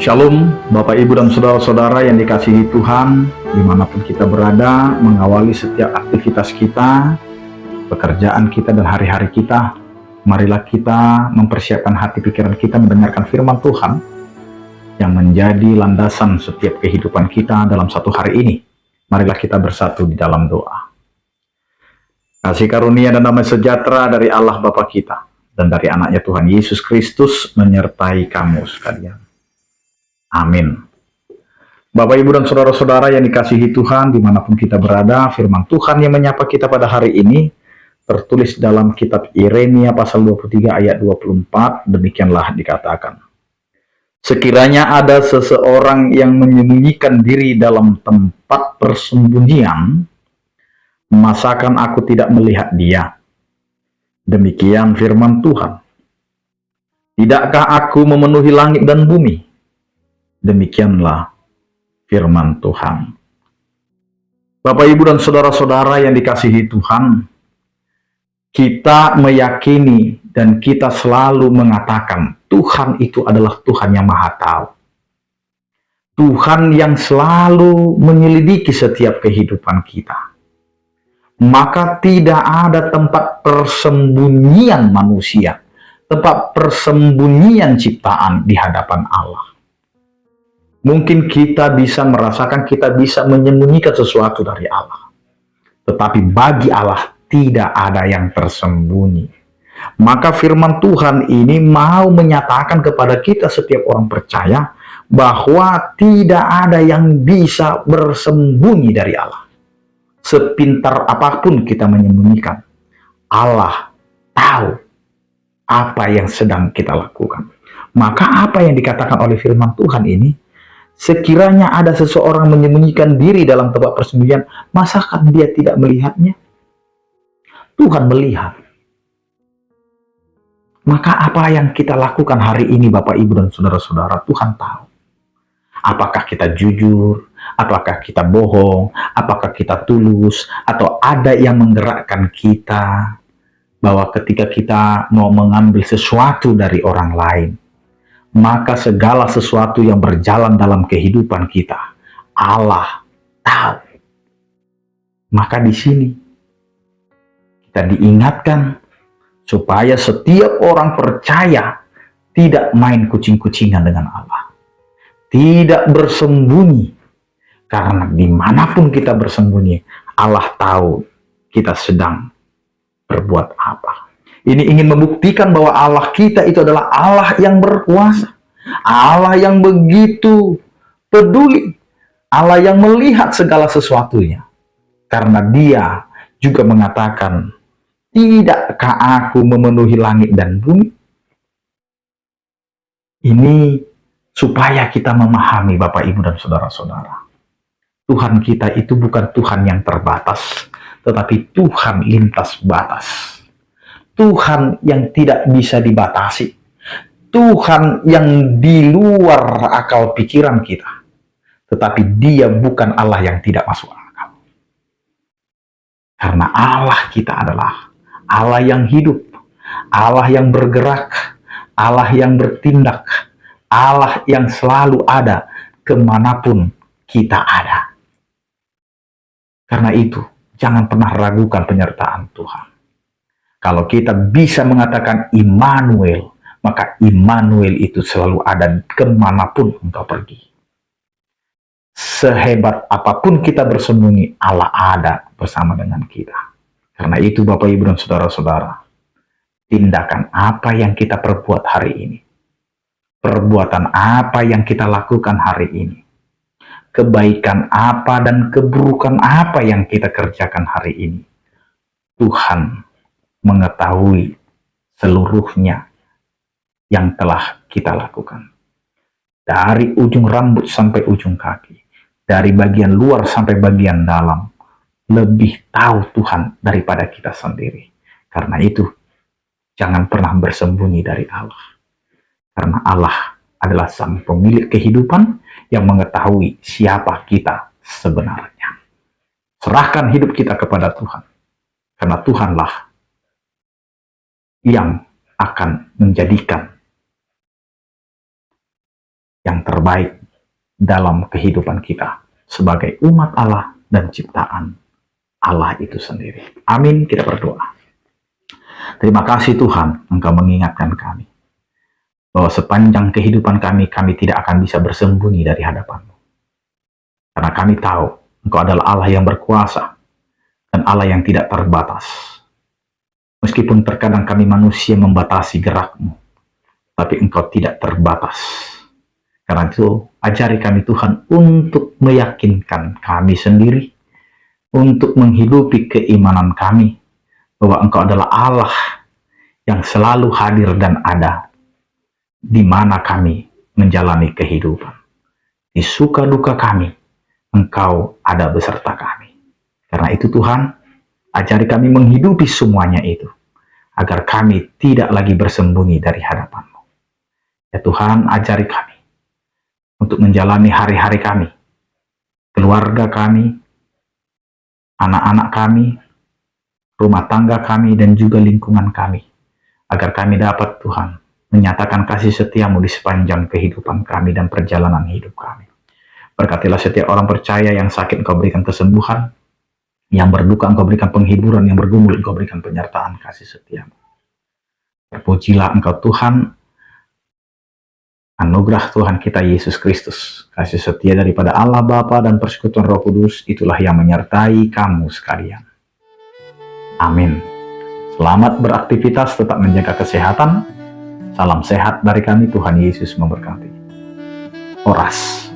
Shalom, Bapak, Ibu, dan Saudara-saudara yang dikasihi Tuhan, dimanapun kita berada, mengawali setiap aktivitas kita, pekerjaan kita, dan hari-hari kita. Marilah kita mempersiapkan hati pikiran kita mendengarkan firman Tuhan yang menjadi landasan setiap kehidupan kita dalam satu hari ini. Marilah kita bersatu di dalam doa. Kasih karunia dan damai sejahtera dari Allah Bapa kita dan dari anaknya Tuhan Yesus Kristus menyertai kamu sekalian. Amin. Bapak, Ibu, dan Saudara-saudara yang dikasihi Tuhan, dimanapun kita berada, firman Tuhan yang menyapa kita pada hari ini tertulis dalam kitab Yeremia pasal 23 ayat 24, demikianlah dikatakan. Sekiranya ada seseorang yang menyembunyikan diri dalam tempat persembunyian, masakan aku tidak melihat dia? Demikian firman Tuhan. Tidakkah aku memenuhi langit dan bumi? Demikianlah firman Tuhan. Bapak, Ibu, dan Saudara-saudara yang dikasihi Tuhan, kita meyakini dan kita selalu mengatakan Tuhan itu adalah Tuhan yang Maha Tahu. Tuhan yang selalu menyelidiki setiap kehidupan kita. Maka tidak ada tempat persembunyian manusia, tempat persembunyian ciptaan di hadapan Allah. Mungkin kita bisa merasakan, kita bisa menyembunyikan sesuatu dari Allah. Tetapi bagi Allah tidak ada yang tersembunyi. Maka firman Tuhan ini mau menyatakan kepada kita setiap orang percaya bahwa tidak ada yang bisa bersembunyi dari Allah. Sepintar apapun kita menyembunyikan, Allah tahu apa yang sedang kita lakukan. Maka apa yang dikatakan oleh firman Tuhan ini, sekiranya ada seseorang menyembunyikan diri dalam tempat persembunyian, masakan dia tidak melihatnya? Tuhan melihat. Maka apa yang kita lakukan hari ini, Bapak, Ibu, dan Saudara-saudara, Tuhan tahu. Apakah kita jujur, apakah kita bohong, apakah kita tulus, atau ada yang menggerakkan kita, bahwa ketika kita mau mengambil sesuatu dari orang lain, maka segala sesuatu yang berjalan dalam kehidupan kita, Allah tahu. Maka di sini kita diingatkan supaya setiap orang percaya tidak main kucing-kucingan dengan Allah. Tidak bersembunyi. Karena dimanapun kita bersembunyi, Allah tahu kita sedang berbuat apa. Ini ingin membuktikan bahwa Allah kita itu adalah Allah yang berkuasa. Allah yang begitu peduli. Allah yang melihat segala sesuatunya. Karena dia juga mengatakan, tidakkah aku memenuhi langit dan bumi? Ini supaya kita memahami, Bapak, Ibu, dan Saudara-saudara. Tuhan kita itu bukan Tuhan yang terbatas, tetapi Tuhan lintas batas. Tuhan yang tidak bisa dibatasi. Tuhan yang di luar akal pikiran kita. Tetapi dia bukan Allah yang tidak masuk akal. Karena Allah kita adalah Allah yang hidup, Allah yang bergerak, Allah yang bertindak, Allah yang selalu ada kemanapun kita ada. Karena itu, jangan pernah ragukan penyertaan Tuhan. Kalau kita bisa mengatakan Immanuel, maka Immanuel itu selalu ada kemanapun engkau pergi. Sehebat apapun kita bersembunyi, Allah ada bersama dengan kita. Karena itu, Bapak, Ibu, dan Saudara-saudara, tindakan apa yang kita perbuat hari ini, perbuatan apa yang kita lakukan hari ini, kebaikan apa dan keburukan apa yang kita kerjakan hari ini, Tuhan mengetahui seluruhnya yang telah kita lakukan. Dari ujung rambut sampai ujung kaki, dari bagian luar sampai bagian dalam, lebih tahu Tuhan daripada kita sendiri. Karena itu, jangan pernah bersembunyi dari Allah. Karena Allah adalah sang pemilik kehidupan yang mengetahui siapa kita sebenarnya. Serahkan hidup kita kepada Tuhan. Karena Tuhanlah yang akan menjadikan yang terbaik dalam kehidupan kita sebagai umat Allah dan ciptaan Allah itu sendiri. Amin, kita berdoa. Terima kasih Tuhan, Engkau mengingatkan kami bahwa sepanjang kehidupan kami tidak akan bisa bersembunyi dari hadapan-Mu. Karena kami tahu Engkau adalah Allah yang berkuasa dan Allah yang tidak terbatas. Meskipun terkadang kami manusia membatasi gerak-Mu, tapi Engkau tidak terbatas. Karena itu, ajari kami Tuhan untuk meyakinkan kami sendiri, untuk menghidupi keimanan kami, bahwa Engkau adalah Allah yang selalu hadir dan ada di mana kami menjalani kehidupan. Di suka duka kami, Engkau ada beserta kami. Karena itu Tuhan, ajari kami menghidupi semuanya itu, agar kami tidak lagi bersembunyi dari hadapan-Mu. Ya Tuhan, ajari kami untuk menjalani hari-hari kami, keluarga kami, anak-anak kami, rumah tangga kami, dan juga lingkungan kami, agar kami dapat Tuhan menyatakan kasih setia-Mu di sepanjang kehidupan kami dan perjalanan hidup kami. Berkatilah setiap orang percaya yang sakit, Engkau berikan kesembuhan, yang berduka Engkau berikan penghiburan, yang bergumul Engkau berikan penyertaan kasih setia-Mu. Terpujilah Engkau Tuhan, anugerah Tuhan kita Yesus Kristus, kasih setia daripada Allah Bapa dan persekutuan Roh Kudus, itulah yang menyertai kamu sekalian. Amin. Selamat beraktivitas, tetap menjaga kesehatan. Salam sehat dari kami, Tuhan Yesus memberkati. Oras.